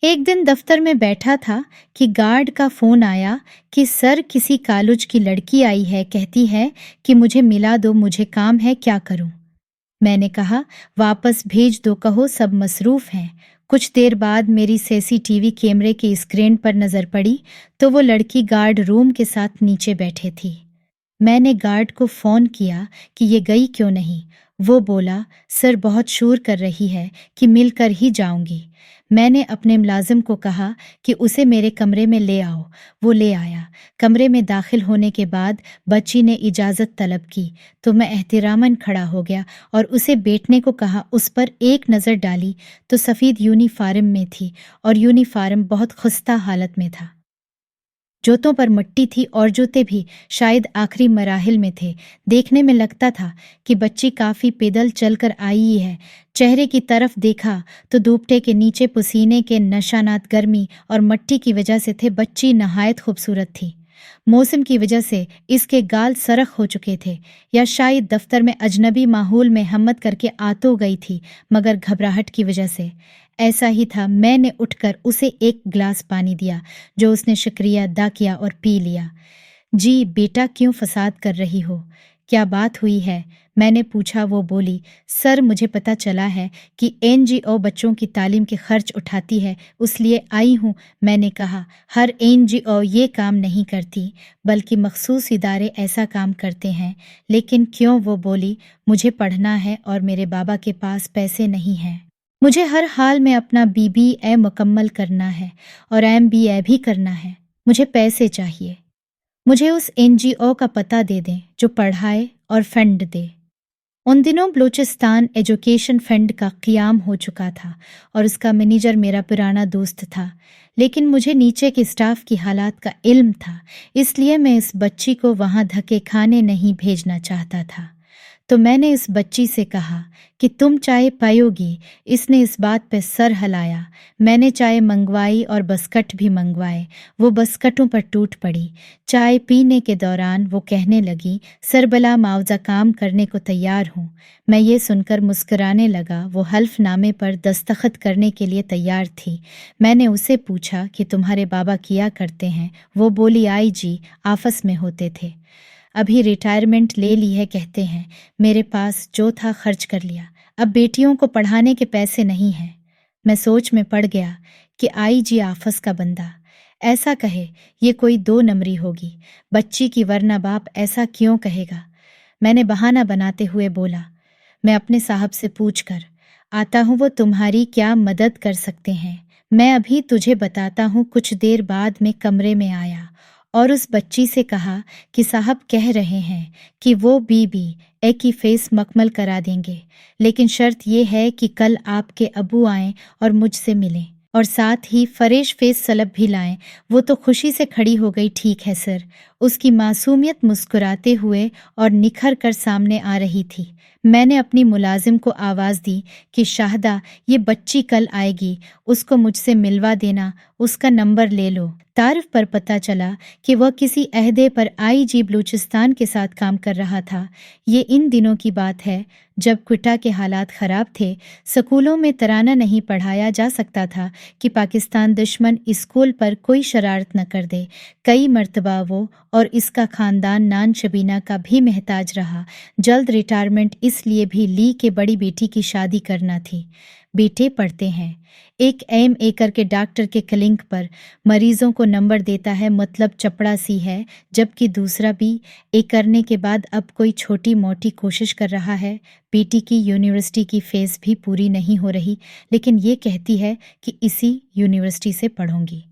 एक दिन दफ्तर में बैठा था कि गार्ड का फोन आया कि सर किसी कॉलेज की लड़की आई है, कहती है कि मुझे मिला दो, मुझे काम है, क्या करूं। मैंने कहा वापस भेज दो, कहो सब मसरूफ हैं। कुछ देर बाद मेरी सीसीटीवी कैमरे की स्क्रीन पर नजर पड़ी तो वो लड़की गार्ड रूम के साथ नीचे बैठे थी। मैंने गार्ड को फोन किया कि ये गई क्यों नहीं। वो बोला सर बहुत शोर कर रही है कि मिलकर ही जाऊंगी। मैंने अपने मुलाजिम को कहा कि उसे मेरे कमरे में ले आओ। वो ले आया। कमरे में दाखिल होने के बाद बच्ची ने इजाज़त तलब की तो मैं एहतिरामन खड़ा हो गया और उसे बैठने को कहा। उस पर एक नज़र डाली तो सफ़ेद यूनिफॉर्म में थी और यूनिफॉर्म बहुत खस्ता हालत में था। जूतों पर मिट्टी थी और जूते भी शायद आखिरी मराहिल में थे। देखने में लगता था कि बच्ची काफ़ी पैदल चलकर आई है। चेहरे की तरफ देखा तो दुपट्टे के नीचे पसीने के निशानात गर्मी और मिट्टी की वजह से थे। बच्ची नहायत खूबसूरत थी। मौसम की वजह से इसके गाल सरख हो चुके थे या शायद दफ्तर में अजनबी माहौल में हिम्मत करके आ तो गई थी मगर घबराहट की वजह से। ऐसा ही था। मैंने उठकर उसे एक गिलास पानी दिया जो उसने शुक्रिया अदा किया और पी लिया। जी बेटा क्यों फसाद कर रही हो, क्या बात हुई है, मैंने पूछा। वो बोली सर मुझे पता चला है कि एनजीओ बच्चों की तालीम के खर्च उठाती है, उसलिए आई हूँ। मैंने कहा हर एनजीओ ये काम नहीं करती बल्कि मखसूस इदारे ऐसा काम करते हैं। लेकिन क्यों। वो बोली मुझे पढ़ना है और मेरे बाबा के पास पैसे नहीं हैं। मुझे हर हाल में अपना बीबीए मुकम्मल करना है और एमबीए भी करना है। मुझे पैसे चाहिए। मुझे उस एनजीओ का पता दे दें जो पढ़ाए और फंड दे। उन दिनों बलूचिस्तान एजुकेशन फंड का क़याम हो चुका था और उसका मैनेजर मेरा पुराना दोस्त था। लेकिन मुझे नीचे के स्टाफ की हालात का इल्म था, इसलिए मैं इस बच्ची को वहाँ धक्के खाने नहीं भेजना चाहता था। तो मैंने इस बच्ची से कहा कि तुम चाय पायोगी। इसने इस बात पे सर हिलाया। मैंने चाय मंगवाई और बस्कट भी मंगवाए। वो बस्कटों पर टूट पड़ी। चाय पीने के दौरान वो कहने लगी सरबला मुआवजा काम करने को तैयार हूँ। मैं ये सुनकर मुस्कुराने लगा। वो हल्फनामे पर दस्तखत करने के लिए तैयार थी। मैंने उसे पूछा कि तुम्हारे बाबा किया करते हैं। वो बोली आई जी आपस में होते थे, अभी रिटायरमेंट ले ली है, कहते हैं मेरे पास जो था खर्च कर लिया, अब बेटियों को पढ़ाने के पैसे नहीं हैं। मैं सोच में पड़ गया कि आई जी आफस का बंदा ऐसा कहे ये कोई दो नंबरी होगी बच्ची की, वरना बाप ऐसा क्यों कहेगा। मैंने बहाना बनाते हुए बोला मैं अपने साहब से पूछ कर आता हूँ, वो तुम्हारी क्या मदद कर सकते हैं। मैं अभी तुझे बताता हूँ। कुछ देर बाद मैं कमरे में आया और उस बच्ची से कहा कि साहब कह रहे हैं कि वो बीबीए की फीस मुकम्मल करा देंगे, लेकिन शर्त ये है कि कल आपके अबू आएं और मुझसे मिलें और साथ ही फरेश फेस सलब भी लाएं। वो तो खुशी से खड़ी हो गई। ठीक है सर। उसकी मासूमियत मुस्कुराते हुए और निखर कर सामने आ रही थी। मैंने अपनी मुलाजिम को आवाज़ दी कि शाहदा ये बच्ची कल आएगी, उसको मुझसे मिलवा देना, उसका नंबर ले लो। तारफ पर पता चला कि वह किसी अहदे पर आईजी बलूचिस्तान के साथ काम कर रहा था। ये इन दिनों की बात है जब क्विटा के हालात ख़राब थे। स्कूलों में तराना नहीं पढ़ाया जा सकता था कि पाकिस्तान दुश्मन स्कूल पर कोई शरारत न कर दे। कई मर्तबा वो और इसका ख़ानदान नान शबीना का भी महताज रहा। जल्द रिटायरमेंट इसलिए भी ली कि बड़ी बेटी की शादी करना थी। बेटे पढ़ते हैं। एक एम करके डॉक्टर के क्लिनिक पर मरीजों को नंबर देता है, मतलब चपड़ा सी है, जबकि दूसरा BA करने के बाद अब कोई छोटी मोटी कोशिश कर रहा है। बेटी की यूनिवर्सिटी की फीस भी पूरी नहीं हो रही, लेकिन ये कहती है कि इसी यूनिवर्सिटी से पढ़ूंगी।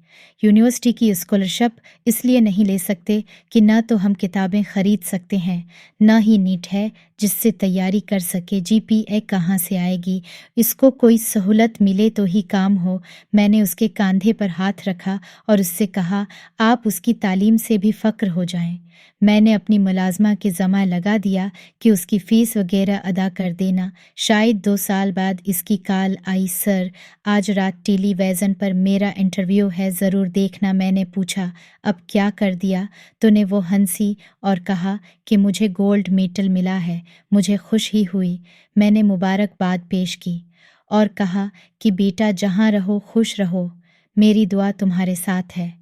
यूनिवर्सिटी की स्कॉलरशिप इसलिए नहीं ले सकते कि न तो हम किताबें ख़रीद सकते हैं, न ही नीट है जिससे तैयारी कर सके। GPA कहाँ से आएगी। इसको कोई सहूलत मिले तो ही काम हो। मैंने उसके कंधे पर हाथ रखा और उससे कहा आप उसकी तालीम से भी फ़ख्र हो जाएं। मैंने अपनी मुलाजमा के ज़मा लगा दिया कि उसकी फ़ीस वगैरह अदा कर देना। शायद 2 साल बाद इसकी कॉल आई, सर आज रात टेलीविज़न पर मेरा इंटरव्यू है, ज़रूर देखना। मैंने पूछा अब क्या कर दिया तूने। वो हंसी और कहा कि मुझे गोल्ड मेडल मिला है। मुझे खुशी हुई। मैंने मुबारकबाद पेश की और कहा कि बेटा जहाँ रहो खुश रहो। मेरी दुआ तुम्हारे साथ है।